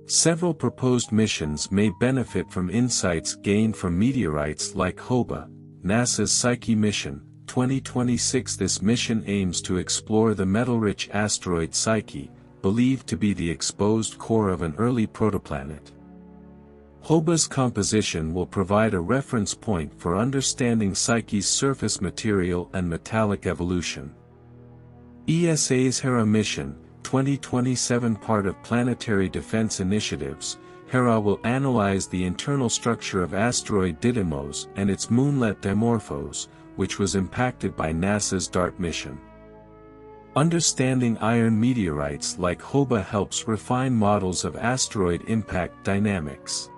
Several proposed missions may benefit from insights gained from meteorites like Hoba. NASA's Psyche mission, 2026. This mission aims to explore the metal-rich asteroid Psyche, believed to be the exposed core of an early protoplanet. Hoba's composition will provide a reference point for understanding Psyche's surface material and metallic evolution. ESA's Hera mission, 2027. Part of planetary defense initiatives, Hera will analyze the internal structure of asteroid Didymos and its moonlet Dimorphos, which was impacted by NASA's DART mission. Understanding iron meteorites like Hoba helps refine models of asteroid impact dynamics.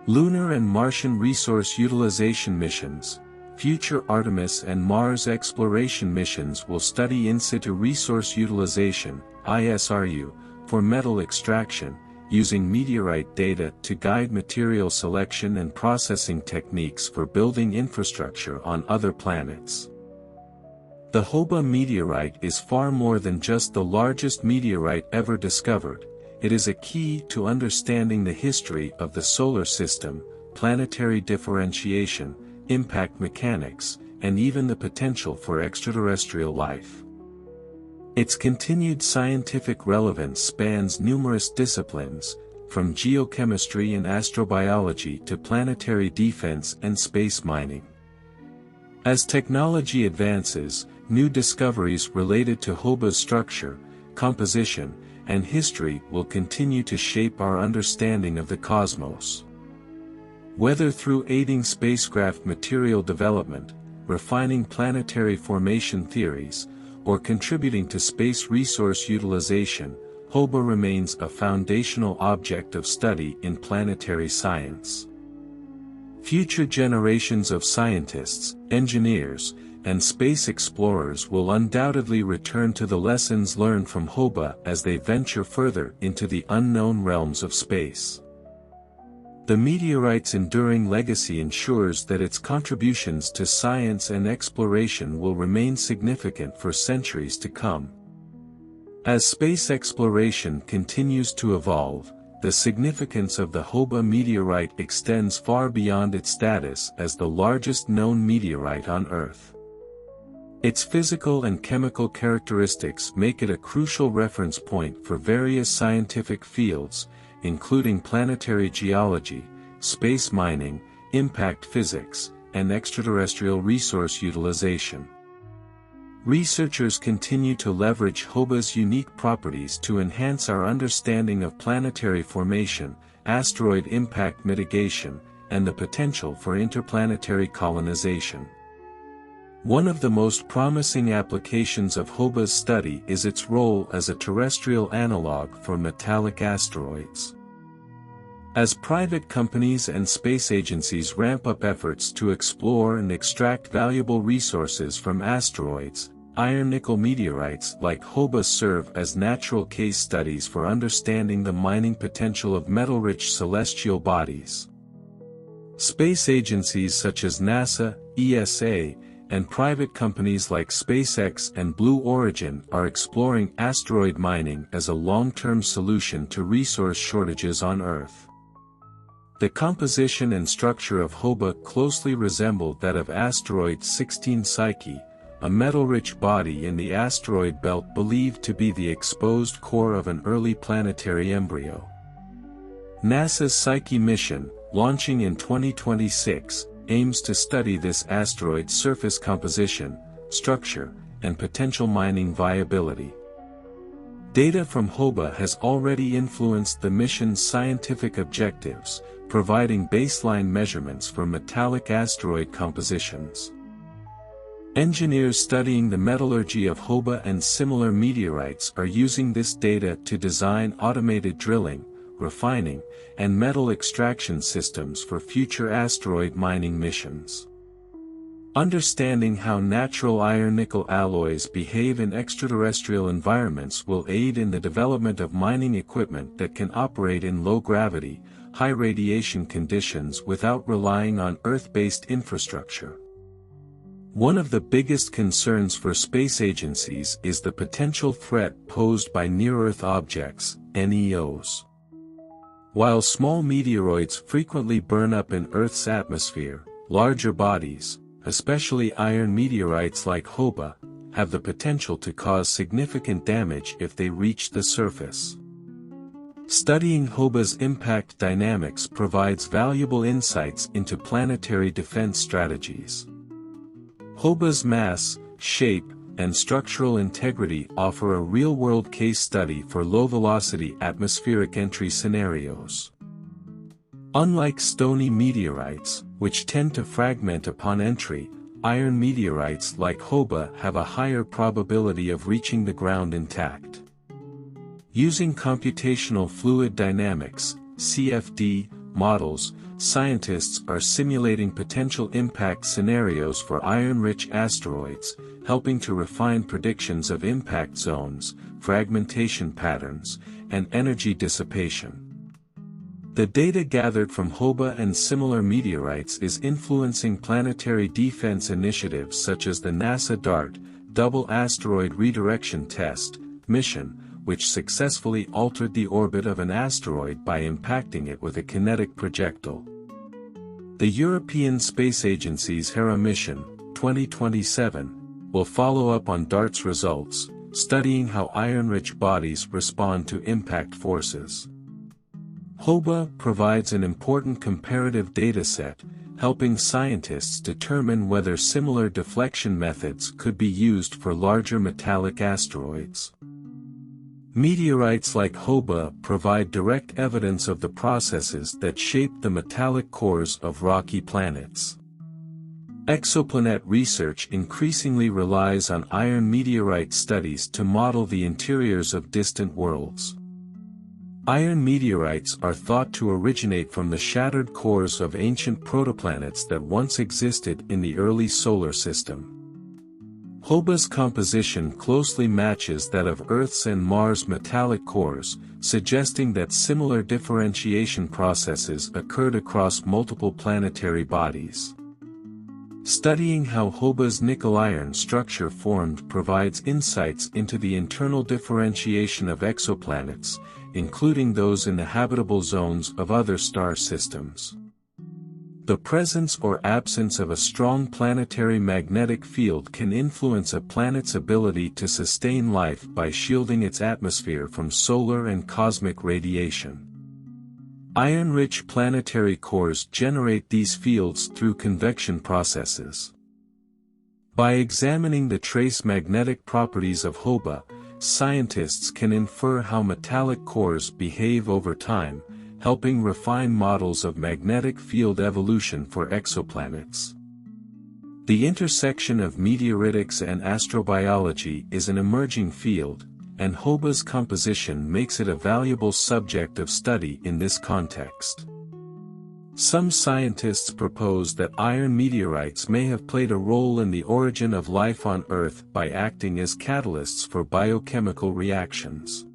Lunar and Martian resource utilization missions, future Artemis and Mars exploration missions will study in situ resource utilization, ISRU, for metal extraction, using meteorite data to guide material selection and processing techniques for building infrastructure on other planets. The Hoba meteorite is far more than just the largest meteorite ever discovered. It is a key to understanding the history of the solar system, planetary differentiation, impact mechanics, and even the potential for extraterrestrial life. Its continued scientific relevance spans numerous disciplines, from geochemistry and astrobiology to planetary defense and space mining. As technology advances, new discoveries related to Hoba's structure, composition, and history will continue to shape our understanding of the cosmos. Whether through aiding spacecraft material development, refining planetary formation theories, or contributing to space resource utilization, Hoba remains a foundational object of study in planetary science. Future generations of scientists, engineers, and space explorers will undoubtedly return to the lessons learned from Hoba as they venture further into the unknown realms of space. The meteorite's enduring legacy ensures that its contributions to science and exploration will remain significant for centuries to come. As space exploration continues to evolve, the significance of the Hoba meteorite extends far beyond its status as the largest known meteorite on Earth. Its physical and chemical characteristics make it a crucial reference point for various scientific fields, including planetary geology, space mining, impact physics, and extraterrestrial resource utilization. Researchers continue to leverage Hoba's unique properties to enhance our understanding of planetary formation, asteroid impact mitigation, and the potential for interplanetary colonization. One of the most promising applications of Hoba's study is its role as a terrestrial analog for metallic asteroids. As private companies and space agencies ramp up efforts to explore and extract valuable resources from asteroids, iron-nickel meteorites like Hoba serve as natural case studies for understanding the mining potential of metal-rich celestial bodies. Space agencies such as NASA, ESA, and private companies like SpaceX and Blue Origin are exploring asteroid mining as a long-term solution to resource shortages on Earth. The composition and structure of Hoba closely resemble that of asteroid 16 Psyche, a metal-rich body in the asteroid belt believed to be the exposed core of an early planetary embryo. NASA's Psyche mission, launching in 2026, aims to study this asteroid's surface composition, structure, and potential mining viability. Data from Hoba has already influenced the mission's scientific objectives, providing baseline measurements for metallic asteroid compositions. Engineers studying the metallurgy of Hoba and similar meteorites are using this data to design automated drilling, refining, and metal extraction systems for future asteroid mining missions. Understanding how natural iron-nickel alloys behave in extraterrestrial environments will aid in the development of mining equipment that can operate in low-gravity, high-radiation conditions without relying on Earth-based infrastructure. One of the biggest concerns for space agencies is the potential threat posed by near-Earth objects, NEOs. While small meteoroids frequently burn up in Earth's atmosphere, larger bodies, especially iron meteorites like Hoba, have the potential to cause significant damage if they reach the surface. Studying Hoba's impact dynamics provides valuable insights into planetary defense strategies. Hoba's mass, shape, and structural integrity offer a real-world case study for low-velocity atmospheric entry scenarios. Unlike stony meteorites, which tend to fragment upon entry, iron meteorites like Hoba have a higher probability of reaching the ground intact. Using computational fluid dynamics, CFD, models, scientists are simulating potential impact scenarios for iron-rich asteroids, helping to refine predictions of impact zones, fragmentation patterns, and energy dissipation. The data gathered from Hoba and similar meteorites is influencing planetary defense initiatives such as the NASA DART, Double Asteroid Redirection Test, mission, which successfully altered the orbit of an asteroid by impacting it with a kinetic projectile. The European Space Agency's Hera mission, 2027, will follow up on DART's results, studying how iron-rich bodies respond to impact forces. Hoba provides an important comparative dataset, helping scientists determine whether similar deflection methods could be used for larger metallic asteroids. Meteorites like Hoba provide direct evidence of the processes that shape the metallic cores of rocky planets. Exoplanet research increasingly relies on iron meteorite studies to model the interiors of distant worlds. Iron meteorites are thought to originate from the shattered cores of ancient protoplanets that once existed in the early solar system. Hoba's composition closely matches that of Earth's and Mars' metallic cores, suggesting that similar differentiation processes occurred across multiple planetary bodies. Studying how Hoba's nickel-iron structure formed provides insights into the internal differentiation of exoplanets, including those in the habitable zones of other star systems. The presence or absence of a strong planetary magnetic field can influence a planet's ability to sustain life by shielding its atmosphere from solar and cosmic radiation. Iron-rich planetary cores generate these fields through convection processes. By examining the trace magnetic properties of Hoba, scientists can infer how metallic cores behave over time, helping refine models of magnetic field evolution for exoplanets. The intersection of meteoritics and astrobiology is an emerging field, and Hoba's composition makes it a valuable subject of study in this context. Some scientists propose that iron meteorites may have played a role in the origin of life on Earth by acting as catalysts for biochemical reactions.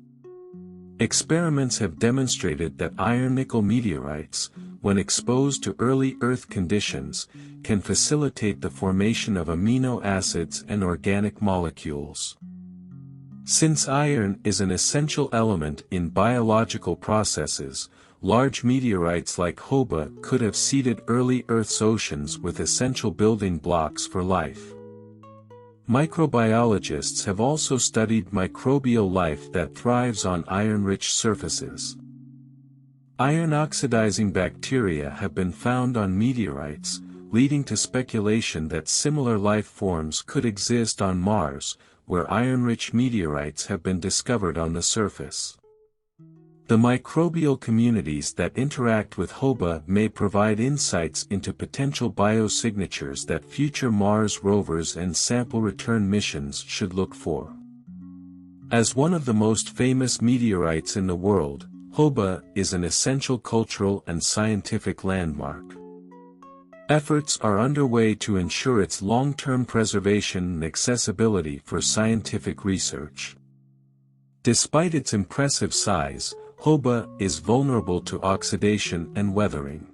Experiments have demonstrated that iron-nickel meteorites, when exposed to early Earth conditions, can facilitate the formation of amino acids and organic molecules. Since iron is an essential element in biological processes, large meteorites like Hoba could have seeded early Earth's oceans with essential building blocks for life. Microbiologists have also studied microbial life that thrives on iron-rich surfaces. Iron-oxidizing bacteria have been found on meteorites, leading to speculation that similar life forms could exist on Mars, where iron-rich meteorites have been discovered on the surface. The microbial communities that interact with Hoba may provide insights into potential biosignatures that future Mars rovers and sample return missions should look for. As one of the most famous meteorites in the world, Hoba is an essential cultural and scientific landmark. Efforts are underway to ensure its long-term preservation and accessibility for scientific research. Despite its impressive size, Hoba is vulnerable to oxidation and weathering.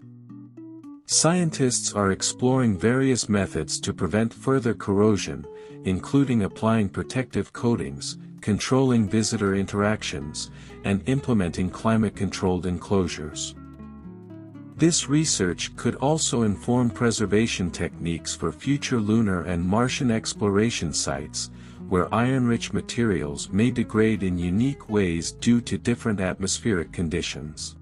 Scientists are exploring various methods to prevent further corrosion, including applying protective coatings, controlling visitor interactions, and implementing climate-controlled enclosures. This research could also inform preservation techniques for future lunar and Martian exploration sites, where iron-rich materials may degrade in unique ways due to different atmospheric conditions.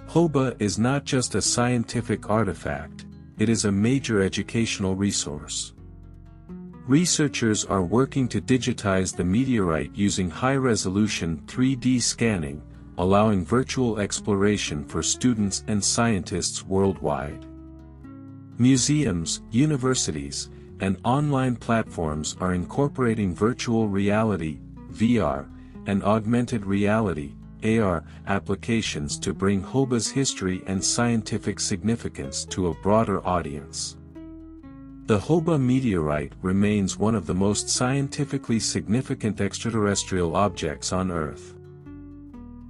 Hoba is not just a scientific artifact, it is a major educational resource. Researchers are working to digitize the meteorite using high-resolution 3D scanning, allowing virtual exploration for students and scientists worldwide. Museums, universities, and online platforms are incorporating virtual reality, VR, and augmented reality, AR, applications to bring Hoba's history and scientific significance to a broader audience. The Hoba meteorite remains one of the most scientifically significant extraterrestrial objects on Earth.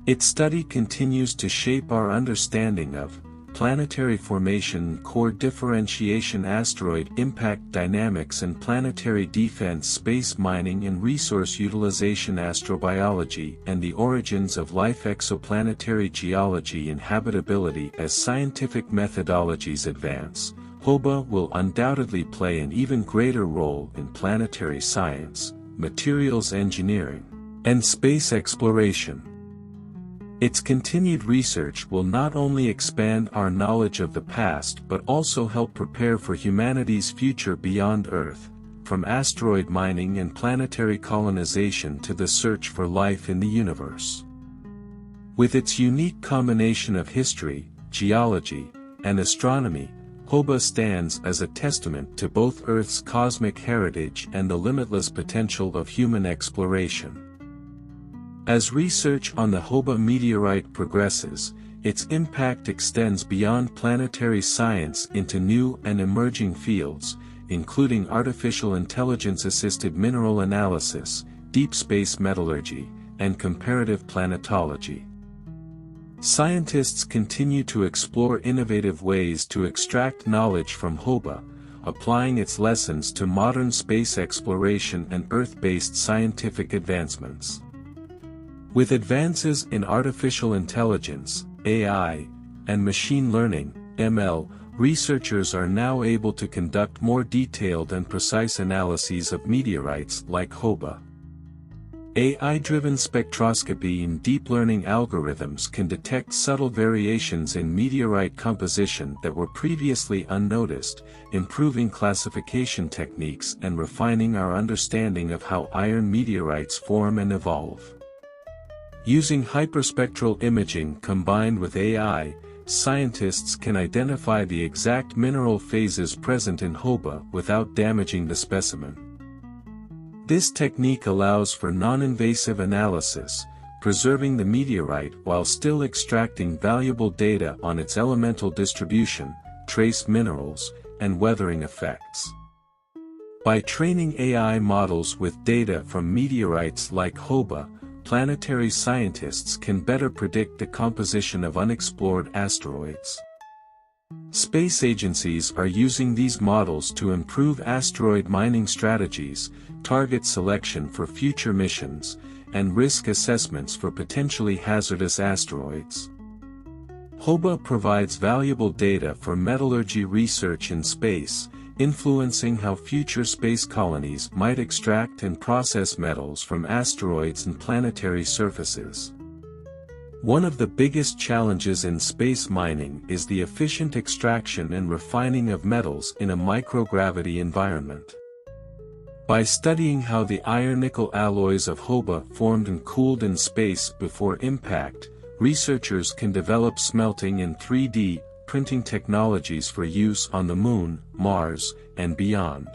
Its study continues to shape our understanding of planetary formation, core differentiation, asteroid impact dynamics, and planetary defense, space mining and resource utilization, astrobiology, and the origins of life, exoplanetary geology and habitability. As scientific methodologies advance, Hoba will undoubtedly play an even greater role in planetary science, materials engineering, and space exploration. Its continued research will not only expand our knowledge of the past but also help prepare for humanity's future beyond Earth, from asteroid mining and planetary colonization to the search for life in the universe. With its unique combination of history, geology, and astronomy, Hoba stands as a testament to both Earth's cosmic heritage and the limitless potential of human exploration. As research on the Hoba meteorite progresses, its impact extends beyond planetary science into new and emerging fields, including artificial intelligence-assisted mineral analysis, deep space metallurgy, and comparative planetology. Scientists continue to explore innovative ways to extract knowledge from Hoba, applying its lessons to modern space exploration and Earth-based scientific advancements. With advances in artificial intelligence, AI, and machine learning, ML, researchers are now able to conduct more detailed and precise analyses of meteorites like Hoba. AI-driven spectroscopy and deep learning algorithms can detect subtle variations in meteorite composition that were previously unnoticed, improving classification techniques and refining our understanding of how iron meteorites form and evolve. Using hyperspectral imaging combined with AI, scientists can identify the exact mineral phases present in Hoba without damaging the specimen. This technique allows for non-invasive analysis, preserving the meteorite while still extracting valuable data on its elemental distribution, trace minerals, and weathering effects. By training AI models with data from meteorites like Hoba, planetary scientists can better predict the composition of unexplored asteroids. Space agencies are using these models to improve asteroid mining strategies, target selection for future missions, and risk assessments for potentially hazardous asteroids. Hoba provides valuable data for metallurgy research in space, influencing how future space colonies might extract and process metals from asteroids and planetary surfaces. One of the biggest challenges in space mining is the efficient extraction and refining of metals in a microgravity environment. By studying how the iron-nickel alloys of Hoba formed and cooled in space before impact, researchers can develop smelting and 3D printing technologies for use on the Moon, Mars, and beyond.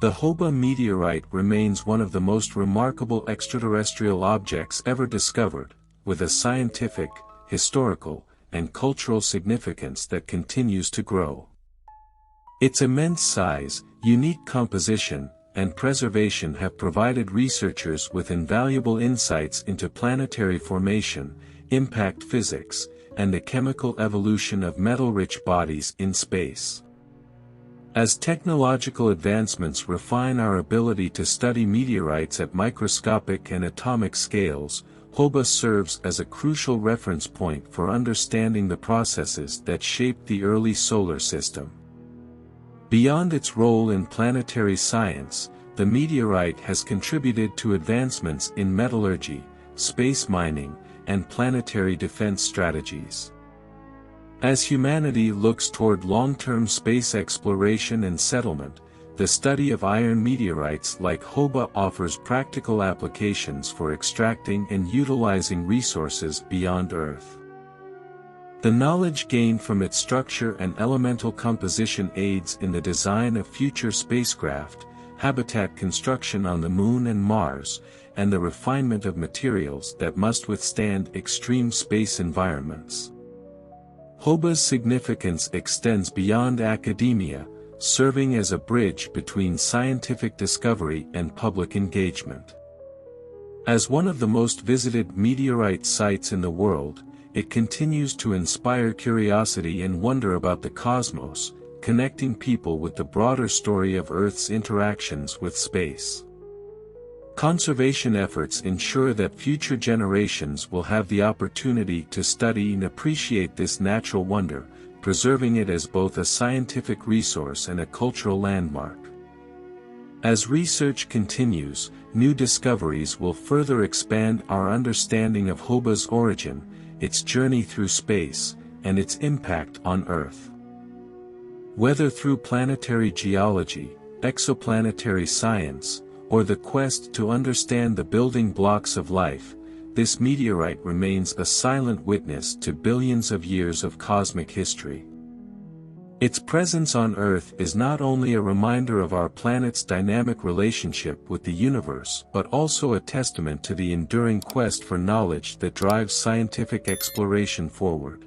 The Hoba meteorite remains one of the most remarkable extraterrestrial objects ever discovered, with a scientific, historical, and cultural significance that continues to grow. Its immense size, unique composition, and preservation have provided researchers with invaluable insights into planetary formation, impact physics, and the chemical evolution of metal-rich bodies in space. As technological advancements refine our ability to study meteorites at microscopic and atomic scales, Hoba serves as a crucial reference point for understanding the processes that shaped the early solar system. Beyond its role in planetary science, the meteorite has contributed to advancements in metallurgy, space mining, and planetary defense strategies. As humanity looks toward long-term space exploration and settlement, the study of iron meteorites like Hoba offers practical applications for extracting and utilizing resources beyond Earth. The knowledge gained from its structure and elemental composition aids in the design of future spacecraft, habitat construction on the Moon and Mars, and the refinement of materials that must withstand extreme space environments. Hoba's significance extends beyond academia, serving as a bridge between scientific discovery and public engagement. As one of the most visited meteorite sites in the world, it continues to inspire curiosity and wonder about the cosmos, connecting people with the broader story of Earth's interactions with space. Conservation efforts ensure that future generations will have the opportunity to study and appreciate this natural wonder, preserving it as both a scientific resource and a cultural landmark. As research continues, new discoveries will further expand our understanding of Hoba's origin, its journey through space, and its impact on Earth. Whether through planetary geology, exoplanetary science, or the quest to understand the building blocks of life, this meteorite remains a silent witness to billions of years of cosmic history. Its presence on Earth is not only a reminder of our planet's dynamic relationship with the universe but also a testament to the enduring quest for knowledge that drives scientific exploration forward.